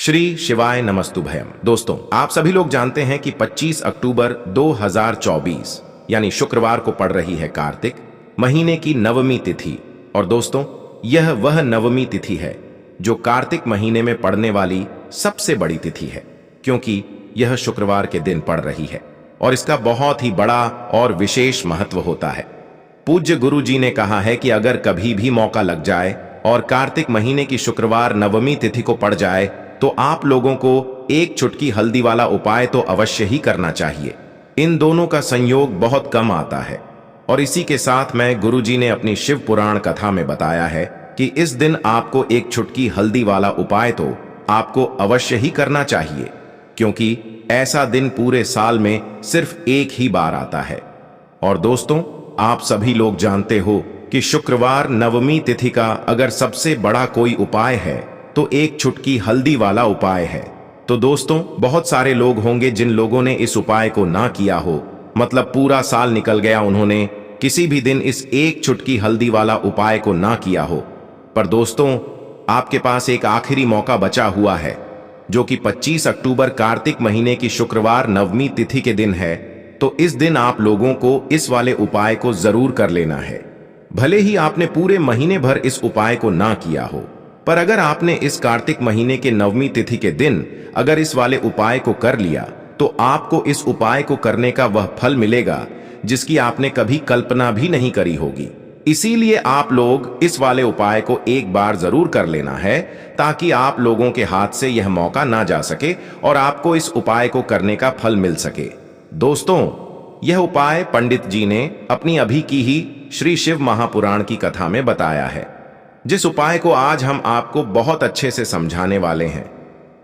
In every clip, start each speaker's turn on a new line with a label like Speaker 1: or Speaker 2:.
Speaker 1: श्री शिवाय नमस्तुभयम। दोस्तों, आप सभी लोग जानते हैं कि 25 अक्टूबर 2024 यानी शुक्रवार को पड़ रही है कार्तिक महीने की नवमी तिथि। और दोस्तों, यह वह नवमी तिथि है जो कार्तिक महीने में पड़ने वाली सबसे बड़ी तिथि है, क्योंकि यह शुक्रवार के दिन पड़ रही है और इसका बहुत ही बड़ा और विशेष महत्व होता है। पूज्य गुरु जी ने कहा है कि अगर कभी भी मौका लग जाए और कार्तिक महीने की शुक्रवार नवमी तिथि को पड़ जाए तो आप लोगों को एक चुटकी हल्दी वाला उपाय तो अवश्य ही करना चाहिए। इन दोनों का संयोग बहुत कम आता है और इसी के साथ में गुरुजी ने अपनी शिव पुराण कथा में बताया है कि इस दिन आपको एक चुटकी हल्दी वाला उपाय तो आपको अवश्य ही करना चाहिए, क्योंकि ऐसा दिन पूरे साल में सिर्फ एक ही बार आता है। और दोस्तों, आप सभी लोग जानते हो कि शुक्रवार नवमी तिथि का अगर सबसे बड़ा कोई उपाय है तो एक चुटकी हल्दी वाला उपाय है। तो दोस्तों, बहुत सारे लोग होंगे जिन लोगों ने इस उपाय को ना किया हो, मतलब पूरा साल निकल गया, उन्होंने किसी भी दिन इस एक चुटकी हल्दी वाला उपाय को ना किया हो। पर दोस्तों, आपके पास एक आखिरी मौका बचा हुआ है, जो कि 25 अक्टूबर कार्तिक महीने की शुक्रवार नवमी तिथि के दिन है। तो इस दिन आप लोगों को इस वाले उपाय को जरूर कर लेना है। भले ही आपने पूरे महीने भर इस उपाय को ना किया हो, पर अगर आपने इस कार्तिक महीने के नवमी तिथि के दिन अगर इस वाले उपाय को कर लिया तो आपको इस उपाय को करने का वह फल मिलेगा जिसकी आपने कभी कल्पना भी नहीं करी होगी। इसीलिए आप लोग इस वाले उपाय को एक बार जरूर कर लेना है, ताकि आप लोगों के हाथ से यह मौका ना जा सके और आपको इस उपाय को करने का फल मिल सके। दोस्तों, यह उपाय पंडित जी ने अपनी अभी की ही श्री शिव महापुराण की कथा में बताया है, जिस उपाय को आज हम आपको बहुत अच्छे से समझाने वाले हैं।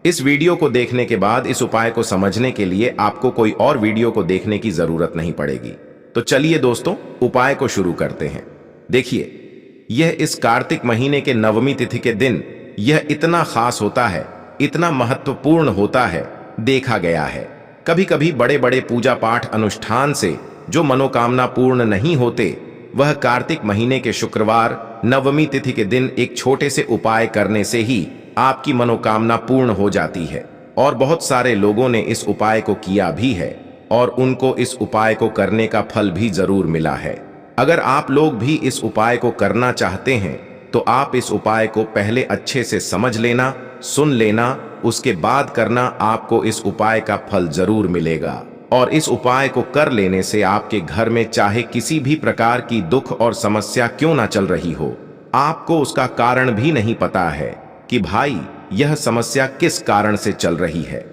Speaker 1: इस वीडियो को देखने के बाद इस उपाय को समझने के लिए आपको कोई और वीडियो को देखने की जरूरत नहीं पड़ेगी। तो चलिए दोस्तों, उपाय को शुरू करते हैं। देखिए, यह इस कार्तिक महीने के नवमी तिथि के दिन यह इतना खास होता है, इतना महत्वपूर्ण होता है। देखा गया है कभी कभी बड़े बड़े पूजा पाठ अनुष्ठान से जो मनोकामना पूर्ण नहीं होते, वह कार्तिक महीने के शुक्रवार नवमी तिथि के दिन एक छोटे से उपाय करने से ही आपकी मनोकामना पूर्ण हो जाती है। और बहुत सारे लोगों ने इस उपाय को किया भी है और उनको इस उपाय को करने का फल भी जरूर मिला है। अगर आप लोग भी इस उपाय को करना चाहते हैं तो आप इस उपाय को पहले अच्छे से समझ लेना, सुन लेना, उसके बाद करना। आपको इस उपाय का फल जरूर मिलेगा और इस उपाय को कर लेने से आपके घर में चाहे किसी भी प्रकार की दुख और समस्या क्यों ना चल रही हो, आपको उसका कारण भी नहीं पता है कि भाई यह समस्या किस कारण से चल रही है।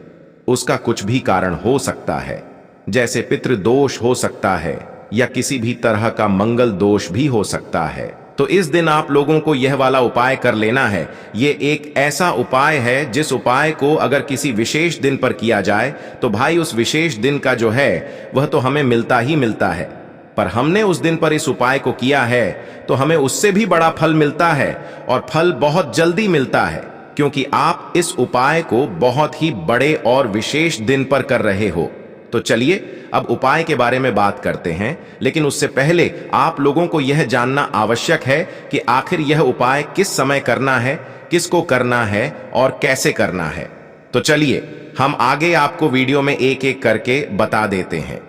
Speaker 1: उसका कुछ भी कारण हो सकता है, जैसे पितृदोष हो सकता है या किसी भी तरह का मंगल दोष भी हो सकता है। तो इस दिन आप लोगों को यह वाला उपाय कर लेना है। ये एक ऐसा उपाय है जिस उपाय को अगर किसी विशेष दिन पर किया जाए तो भाई उस विशेष दिन का जो है वह तो हमें मिलता ही मिलता है। पर हमने उस दिन पर इस उपाय को किया है तो हमें उससे भी बड़ा फल मिलता है और फल बहुत जल्दी मिलता है, क्योंकि आप इस उपाय को बहुत ही बड़े और विशेष दिन पर कर रहे हो। तो चलिए अब उपाय के बारे में बात करते हैं, लेकिन उससे पहले आप लोगों को यह जानना आवश्यक है कि आखिर यह उपाय किस समय करना है, किसको करना है और कैसे करना है। तो चलिए हम आगे आपको वीडियो में एक एक करके बता देते हैं।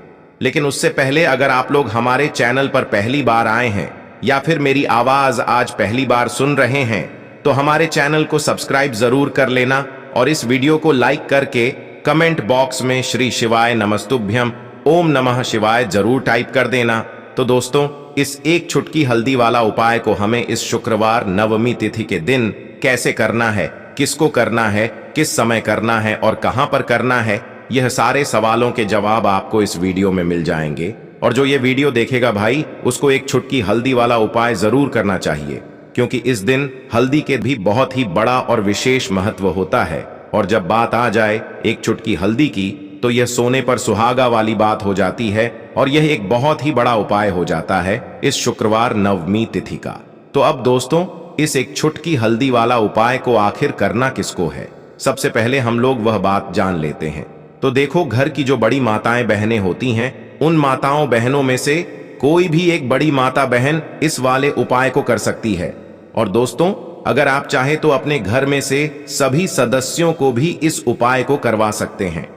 Speaker 1: लेकिन उससे पहले अगर आप लोग हमारे चैनल पर पहली बार आए हैं या फिर मेरी आवाज आज पहली बार सुन रहे हैं तो हमारे चैनल को सब्सक्राइब जरूर कर लेना और इस वीडियो को लाइक करके कमेंट बॉक्स में श्री शिवाय नमस्तुभ्यम ओम नमः शिवाय जरूर टाइप कर देना। तो दोस्तों, इस एक चुटकी हल्दी वाला उपाय को हमें इस शुक्रवार नवमी तिथि के दिन कैसे करना है, किसको करना है, किस समय करना है और कहां पर करना है, यह सारे सवालों के जवाब आपको इस वीडियो में मिल जाएंगे। और जो ये वीडियो देखेगा भाई, उसको एक चुटकी हल्दी वाला उपाय जरूर करना चाहिए, क्योंकि इस दिन हल्दी के भी बहुत ही बड़ा और विशेष महत्व होता है। और जब बात आ जाए एक चुटकी हल्दी की तो यह सोने पर सुहागा वाली बात हो जाती है और यह एक बहुत ही बड़ा उपाय हो जाता है इस शुक्रवार नवमी तिथि का। तो अब दोस्तों, इस एक चुटकी हल्दी वाला उपाय को आखिर करना किसको है, सबसे पहले हम लोग वह बात जान लेते हैं। तो देखो, घर की जो बड़ी माताएं बहनें होती हैं, उन माताओं बहनों में से कोई भी एक बड़ी माता बहन इस वाले उपाय को कर सकती है। और दोस्तों, अगर आप चाहे तो अपने घर में से सभी सदस्यों को भी इस उपाय को करवा सकते हैं।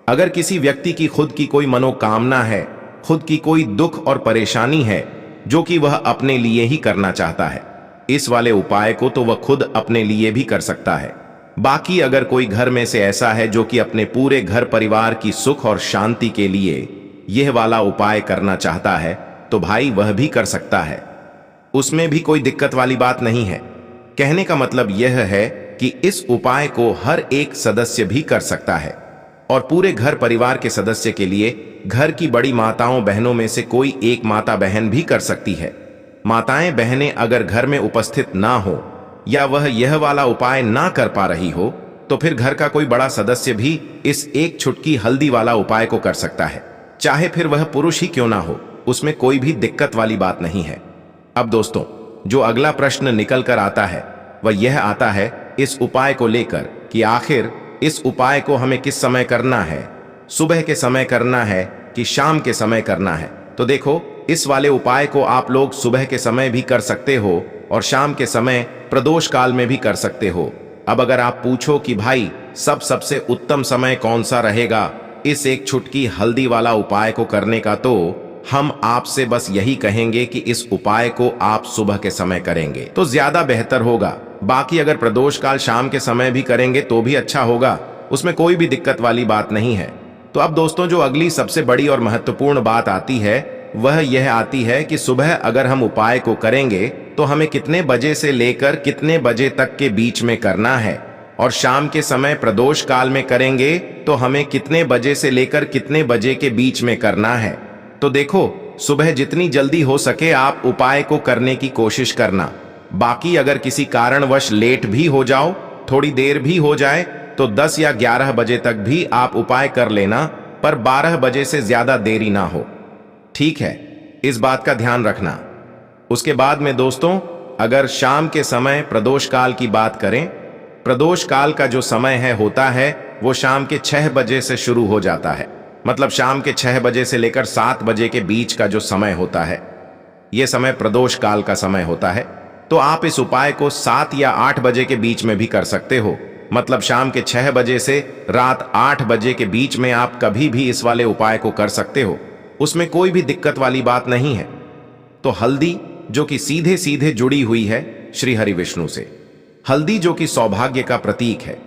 Speaker 1: अगर किसी व्यक्ति की खुद की कोई मनोकामना है, खुद की कोई दुख और परेशानी है जो कि वह अपने लिए ही करना चाहता है, इस वाले उपाय को तो वह खुद अपने लिए भी कर सकता है। बाकी अगर कोई घर में से ऐसा है जो कि अपने पूरे घर परिवार की सुख और शांति के लिए यह वाला उपाय करना चाहता है, तो भाई वह भी कर सकता है, उसमें भी कोई दिक्कत वाली बात नहीं है। कहने का मतलब यह है कि इस उपाय को हर एक सदस्य भी कर सकता है और पूरे घर परिवार के सदस्य के लिए घर की बड़ी माताओं बहनों में से कोई एक माता बहन भी कर सकती है। माताएं बहनें अगर घर में उपस्थित ना हो या वह यह वाला उपाय ना कर पा रही हो, तो फिर घर का कोई बड़ा सदस्य भी इस एक छुटकी हल्दी वाला उपाय को कर सकता है, चाहे फिर वह पुरुष ही क्यों ना हो, उसमें कोई भी दिक्कत वाली बात नहीं है। अब दोस्तों, जो अगला प्रश्न निकल कर आता है वह यह आता है इस उपाय को लेकर कि आखिर इस उपाय को हमें किस समय करना है, सुबह के समय करना है कि शाम के समय करना है। तो देखो, इस वाले उपाय को आप लोग सुबह के समय भी कर सकते हो और शाम के समय प्रदोष काल में भी कर सकते हो। अब अगर आप पूछो कि भाई सबसे उत्तम समय कौन सा रहेगा इस एक छुटकी हल्दी वाला उपाय को करने का, तो हम आपसे बस यही कहेंगे कि इस उपाय को आप सुबह के समय करेंगे तो ज्यादा बेहतर होगा। बाकी अगर प्रदोष काल शाम के समय भी करेंगे तो भी अच्छा होगा, उसमें कोई भी दिक्कत वाली बात नहीं है। तो अब दोस्तों, जो अगली सबसे बड़ी और महत्वपूर्ण बात आती है वह यह आती है कि सुबह अगर हम उपाय को करेंगे तो हमें कितने बजे से लेकर कितने बजे तक के बीच में करना है, और शाम के समय प्रदोष काल में करेंगे तो हमें कितने बजे से लेकर कितने बजे के बीच में करना है। तो देखो, सुबह जितनी जल्दी हो सके आप उपाय को करने की कोशिश करना। बाकी अगर किसी कारणवश लेट भी हो जाओ, थोड़ी देर भी हो जाए, तो 10 या 11 बजे तक भी आप उपाय कर लेना, पर 12 बजे से ज्यादा देरी ना हो, ठीक है? इस बात का ध्यान रखना। उसके बाद में दोस्तों, अगर शाम के समय प्रदोष काल की बात करें, प्रदोष काल का जो समय होता है वो शाम के 6 बजे से शुरू हो जाता है। मतलब शाम के 6 बजे से लेकर 7 बजे के बीच का जो समय होता है, यह समय प्रदोष काल का समय होता है। तो आप इस उपाय को 7 या 8 बजे के बीच में भी कर सकते हो। मतलब शाम के 6 बजे से रात 8 बजे के बीच में आप कभी भी इस वाले उपाय को कर सकते हो, उसमें कोई भी दिक्कत वाली बात नहीं है। तो हल्दी जो कि सीधे सीधे जुड़ी हुई है श्री हरि विष्णु से, हल्दी जो कि सौभाग्य का प्रतीक है,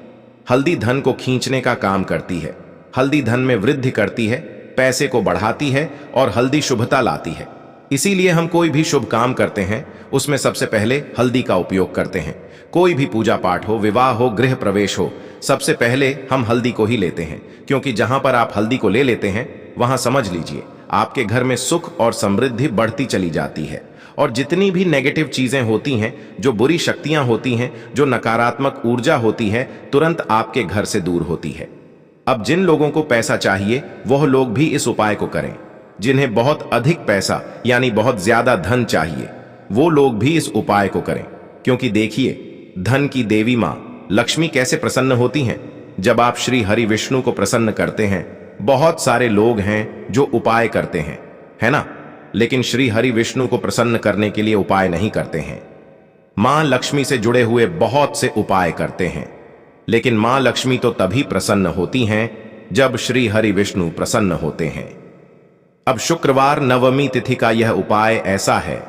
Speaker 1: हल्दी धन को खींचने का काम करती है, हल्दी धन में वृद्धि करती है, पैसे को बढ़ाती है और हल्दी शुभता लाती है। इसीलिए हम कोई भी शुभ काम करते हैं उसमें सबसे पहले हल्दी का उपयोग करते हैं। कोई भी पूजा पाठ हो, विवाह हो, गृह प्रवेश हो, सबसे पहले हम हल्दी को ही लेते हैं, क्योंकि जहां पर आप हल्दी को ले लेते हैं वहां समझ लीजिए आपके घर में सुख और समृद्धि बढ़ती चली जाती है, और जितनी भी नेगेटिव चीजें होती हैं, जो बुरी शक्तियां होती हैं, जो नकारात्मक ऊर्जा होती है, तुरंत आपके घर से दूर होती है। अब जिन लोगों को पैसा चाहिए वह लोग भी इस उपाय को करें, जिन्हें बहुत अधिक पैसा यानी बहुत ज्यादा धन चाहिए वो लोग भी इस उपाय को करें, क्योंकि देखिए धन की देवी मां लक्ष्मी कैसे प्रसन्न होती हैं जब आप श्री हरि विष्णु को प्रसन्न करते हैं। बहुत सारे लोग हैं जो उपाय करते हैं, है ना, लेकिन श्री हरि विष्णु को प्रसन्न करने के लिए उपाय नहीं करते हैं। मां लक्ष्मी से जुड़े हुए बहुत से उपाय करते हैं, लेकिन मां लक्ष्मी तो तभी प्रसन्न होती हैं जब श्री हरि विष्णु प्रसन्न होते हैं। अब शुक्रवार नवमी तिथि का यह उपाय ऐसा है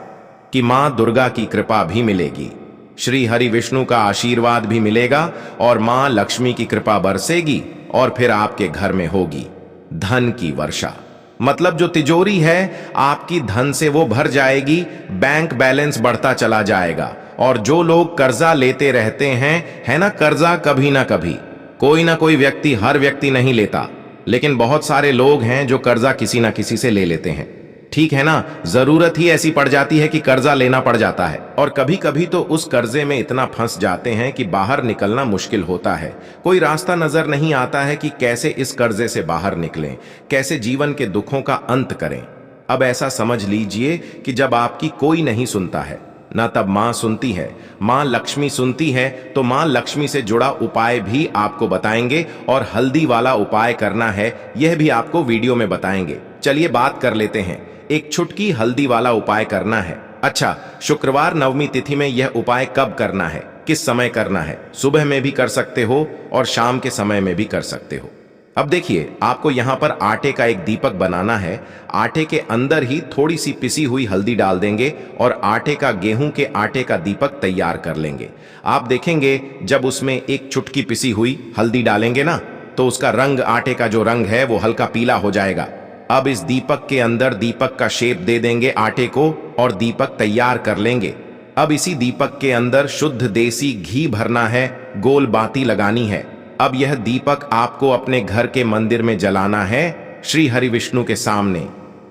Speaker 1: कि मां दुर्गा की कृपा भी मिलेगी, श्री हरि विष्णु का आशीर्वाद भी मिलेगा और मां लक्ष्मी की कृपा बरसेगी और फिर आपके घर में होगी धन की वर्षा। मतलब जो तिजोरी है आपकी धन से वो भर जाएगी, बैंक बैलेंस बढ़ता चला जाएगा। और जो लोग कर्जा लेते रहते हैं, है ना, कर्जा कभी ना कभी कोई ना कोई व्यक्ति, हर व्यक्ति नहीं लेता, लेकिन बहुत सारे लोग हैं जो कर्जा किसी ना किसी से ले लेते हैं, ठीक है ना। जरूरत ही ऐसी पड़ जाती है कि कर्जा लेना पड़ जाता है, और कभी कभी तो उस कर्जे में इतना फंस जाते हैं कि बाहर निकलना मुश्किल होता है। कोई रास्ता नजर नहीं आता है कि कैसे इस कर्जे से बाहर निकलें, कैसे जीवन के दुखों का अंत करें। अब ऐसा समझ लीजिए कि जब आपकी कोई नहीं सुनता है ना, तब मां सुनती है, मां लक्ष्मी सुनती है, तो मां लक्ष्मी से जुड़ा उपाय भी आपको बताएंगे, और हल्दी वाला उपाय करना है यह भी आपको वीडियो में बताएंगे। चलिए बात कर लेते हैं, एक छुटकी हल्दी वाला उपाय करना है। अच्छा, शुक्रवार नवमी तिथि में यह उपाय कब करना है किस समय करना है। सुबह में भी कर सकते हो और शाम के समय में भी कर सकते हो। अब देखिए, आपको यहाँ पर आटे का एक दीपक बनाना है। आटे के अंदर ही थोड़ी सी पिसी हुई हल्दी डाल देंगे और आटे का, गेहूं के आटे का दीपक तैयार कर लेंगे। आप देखेंगे जब उसमें एक चुटकी पिसी हुई हल्दी डालेंगे ना, तो उसका रंग, आटे का जो रंग है वो हल्का पीला हो जाएगा। अब इस दीपक के अंदर दीपक का शेप दे देंगे आटे को और दीपक तैयार कर लेंगे। अब इसी दीपक के अंदर शुद्ध देसी घी भरना है, गोल बाती लगानी है। अब यह दीपक आपको अपने घर के मंदिर में जलाना है, श्री हरि विष्णु के सामने।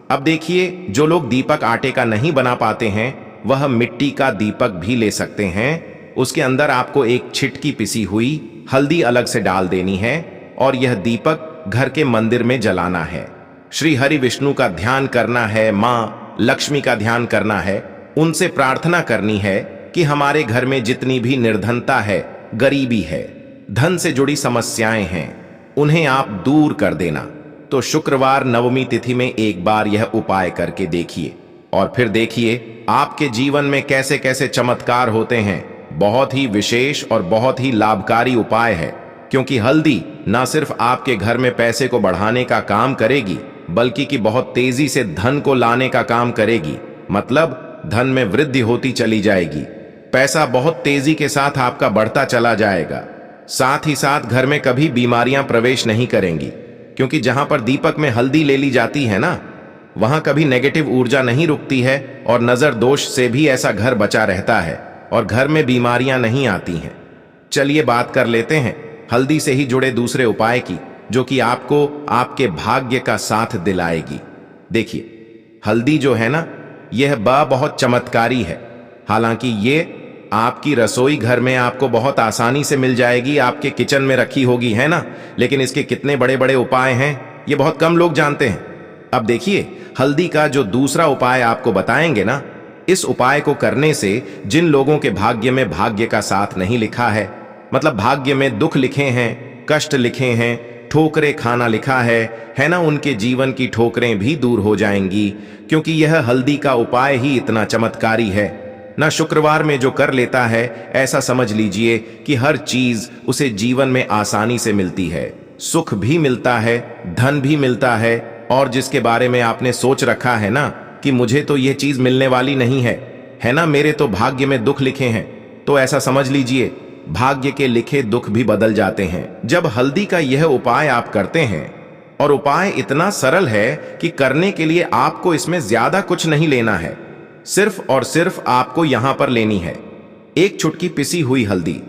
Speaker 1: अब देखिए, जो लोग दीपक आटे का नहीं बना पाते हैं वह मिट्टी का दीपक भी ले सकते हैं। उसके अंदर आपको एक छिटकी पिसी हुई हल्दी अलग से डाल देनी है और यह दीपक घर के मंदिर में जलाना है। श्री हरि विष्णु का ध्यान करना है, माँ लक्ष्मी का ध्यान करना है, उनसे प्रार्थना करनी है कि हमारे घर में जितनी भी निर्धनता है, गरीबी है, धन से जुड़ी समस्याएं हैं, उन्हें आप दूर कर देना। तो शुक्रवार नवमी तिथि में एक बार यह उपाय करके देखिए और फिर देखिए आपके जीवन में कैसे कैसे चमत्कार होते हैं। बहुत ही विशेष और बहुत ही लाभकारी उपाय है, क्योंकि हल्दी ना सिर्फ आपके घर में पैसे को बढ़ाने का काम करेगी, बल्कि कि बहुत तेजी से धन को लाने का काम करेगी। मतलब धन में वृद्धि होती चली जाएगी, पैसा बहुत तेजी के साथ आपका बढ़ता चला जाएगा। साथ ही साथ घर में कभी बीमारियां प्रवेश नहीं करेंगी, क्योंकि जहां पर दीपक में हल्दी ले ली जाती है ना, वहां कभी नेगेटिव ऊर्जा नहीं रुकती है और नजर दोष से भी ऐसा घर बचा रहता है और घर में बीमारियां नहीं आती हैं। चलिए बात कर लेते हैं हल्दी से ही जुड़े दूसरे उपाय की, जो कि आपको आपके भाग्य का साथ दिलाएगी। देखिए, हल्दी जो है ना, यह बहुत चमत्कारी है। हालांकि ये आपकी रसोई घर में आपको बहुत आसानी से मिल जाएगी, आपके किचन में रखी होगी, है ना, लेकिन इसके कितने बड़े बड़े उपाय हैं ये बहुत कम लोग जानते हैं। अब देखिए, हल्दी का जो दूसरा उपाय आपको बताएंगे ना, इस उपाय को करने से जिन लोगों के भाग्य में भाग्य का साथ नहीं लिखा है, मतलब भाग्य में दुख लिखे हैं, कष्ट लिखे हैं, ठोकरें खाना लिखा है ना, उनके जीवन की ठोकरें भी दूर हो जाएंगी, क्योंकि यह हल्दी का उपाय ही इतना चमत्कारी है ना। शुक्रवार में जो कर लेता है, ऐसा समझ लीजिए कि हर चीज उसे जीवन में आसानी से मिलती है, सुख भी मिलता है, धन भी मिलता है। और जिसके बारे में आपने सोच रखा है ना कि मुझे तो यह चीज मिलने वाली नहीं है ना, मेरे तो भाग्य में दुख लिखे हैं, तो ऐसा समझ लीजिए भाग्य के लिखे दुख भी बदल जाते हैं जब हल्दी का यह उपाय आप करते हैं। और उपाय इतना सरल है कि करने के लिए आपको इसमें ज्यादा कुछ नहीं लेना है, सिर्फ और सिर्फ आपको यहां पर लेनी है एक चुटकी पिसी हुई हल्दी।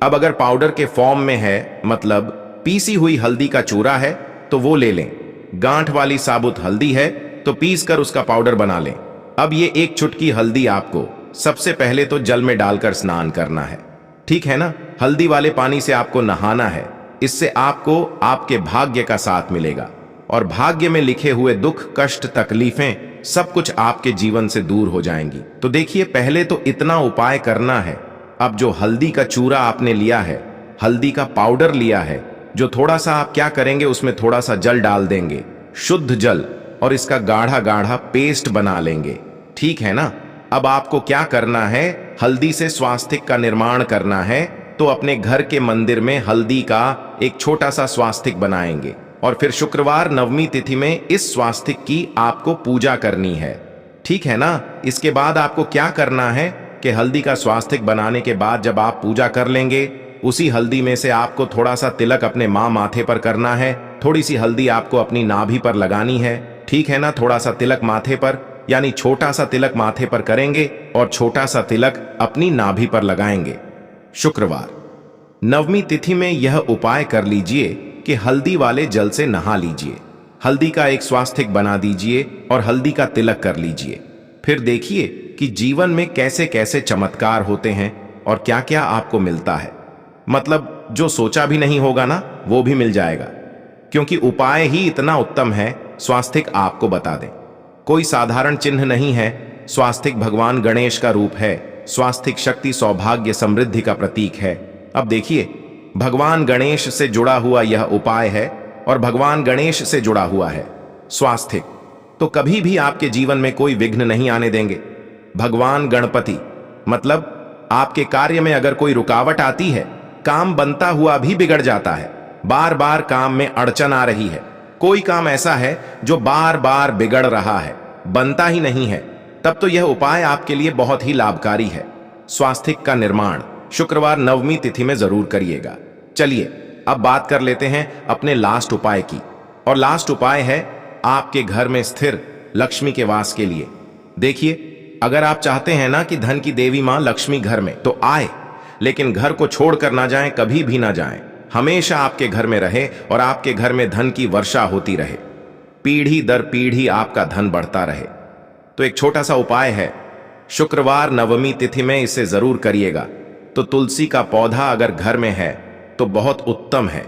Speaker 1: अब अगर पाउडर के फॉर्म में है, मतलब पीसी हुई हल्दी का चूरा है, तो वो ले लें। गांठ वाली साबुत हल्दी है तो पीस कर उसका पाउडर बना लें। अब ये एक चुटकी हल्दी आपको सबसे पहले तो जल में डालकर स्नान करना है, ठीक है ना। हल्दी वाले पानी से आपको नहाना है, इससे आपको आपके भाग्य का साथ मिलेगा और भाग्य में लिखे हुए दुख, कष्ट, तकलीफें सब कुछ आपके जीवन से दूर हो जाएंगी। तो देखिए, पहले तो इतना उपाय करना है। अब जो हल्दी का चूरा आपने लिया है, हल्दी का पाउडर लिया है, जो थोड़ा सा आप क्या करेंगे, उसमें थोड़ा सा जल डाल देंगे, शुद्ध जल, और इसका गाढ़ा गाढ़ा पेस्ट बना लेंगे, ठीक है ना। अब आपको क्या करना है, हल्दी से स्वास्तिक का निर्माण करना है। तो अपने घर के मंदिर में हल्दी का एक छोटा सा स्वास्तिक बनाएंगे और फिर शुक्रवार नवमी तिथि में इस स्वास्तिक की आपको पूजा करनी है, ठीक है ना। इसके बाद आपको क्या करना है कि हल्दी का स्वास्तिक बनाने के बाद जब आप पूजा कर लेंगे, उसी हल्दी में से आपको थोड़ा सा तिलक अपने माँ माथे पर करना है, थोड़ी सी हल्दी आपको अपनी नाभि पर लगानी है, ठीक है ना। थोड़ा सा तिलक माथे पर, यानी छोटा सा तिलक माथे पर करेंगे और छोटा सा तिलक अपनी नाभि पर लगाएंगे। शुक्रवार नवमी तिथि में यह उपाय कर लीजिए कि हल्दी वाले जल से नहा लीजिए, हल्दी का एक स्वास्तिक बना दीजिए और हल्दी का तिलक कर लीजिए। फिर देखिए कि जीवन में कैसे कैसे चमत्कार होते हैं और क्या क्या आपको मिलता है। मतलब जो सोचा भी नहीं होगा ना, वो भी मिल जाएगा, क्योंकि उपाय ही इतना उत्तम है। स्वास्तिक आपको बता दें, कोई साधारण चिन्ह नहीं है। स्वास्तिक भगवान गणेश का रूप है। स्वास्तिक शक्ति, सौभाग्य, समृद्धि का प्रतीक है। अब देखिए, भगवान गणेश से जुड़ा हुआ यह उपाय है और भगवान गणेश से जुड़ा हुआ है स्वास्तिक, तो कभी भी आपके जीवन में कोई विघ्न नहीं आने देंगे। भगवान गणपति, मतलब आपके कार्य में अगर कोई रुकावट आती है, काम बनता हुआ भी बिगड़ जाता है, बार बार काम में अड़चन आ रही है, कोई काम ऐसा है जो बार बार बिगड़ रहा है, बनता ही नहीं है, तब तो यह उपाय आपके लिए बहुत ही लाभकारी है। स्वास्थिक का निर्माण शुक्रवार नवमी तिथि में जरूर करिएगा। चलिए अब बात कर लेते हैं अपने लास्ट उपाय की, और लास्ट उपाय है आपके घर में स्थिर लक्ष्मी के वास के लिए। देखिए, अगर आप चाहते हैं ना कि धन की देवी मां लक्ष्मी घर में तो आए, लेकिन घर को छोड़कर ना जाएं, कभी भी ना जाएं, हमेशा आपके घर में रहे और आपके घर में धन की वर्षा होती रहे, पीढ़ी दर पीढ़ी आपका धन बढ़ता रहे। तो एक छोटा सा उपाय है, शुक्रवार नवमी तिथि में इसे जरूर करिएगा। तो तुलसी का पौधा अगर घर में है तो बहुत उत्तम है।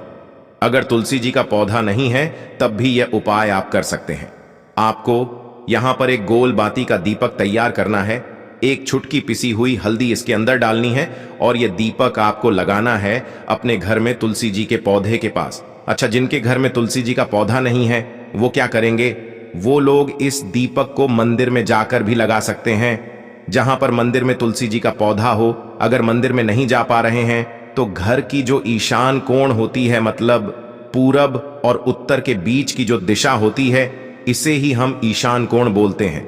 Speaker 1: अगर तुलसी जी का पौधा नहीं है तब भी यह उपाय आप कर सकते हैं। आपको यहां पर एक गोल बाती का दीपक तैयार करना है, एक छुटकी पिसी हुई हल्दी इसके अंदर डालनी है और यह दीपक आपको लगाना है अपने घर में तुलसी जी के पौधे के पास। अच्छा, जिनके घर में तुलसी जी का पौधा नहीं है वो क्या करेंगे, वो लोग इस दीपक को मंदिर में जाकर भी लगा सकते हैं, जहां पर मंदिर में तुलसी जी का पौधा हो। अगर मंदिर में नहीं जा पा रहे हैं तो घर की जो ईशान कोण होती है, मतलब पूरब और उत्तर के बीच की जो दिशा होती है, इसे ही हम ईशान कोण बोलते हैं।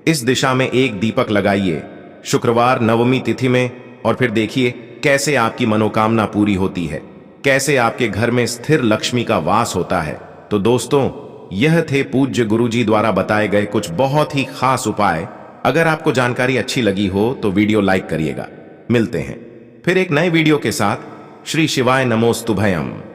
Speaker 1: इस दिशा में एक दीपक लगाइए शुक्रवार नवमी तिथि में, और फिर देखिए कैसे आपकी मनोकामना पूरी होती है, कैसे आपके घर में स्थिर लक्ष्मी का वास होता है। तो दोस्तों, यह थे पूज्य गुरुजी द्वारा बताए गए कुछ बहुत ही खास उपाय। अगर आपको जानकारी अच्छी लगी हो तो वीडियो लाइक करिएगा। मिलते हैं फिर एक नए वीडियो के साथ। श्री शिवाय नमोस्तुभयम।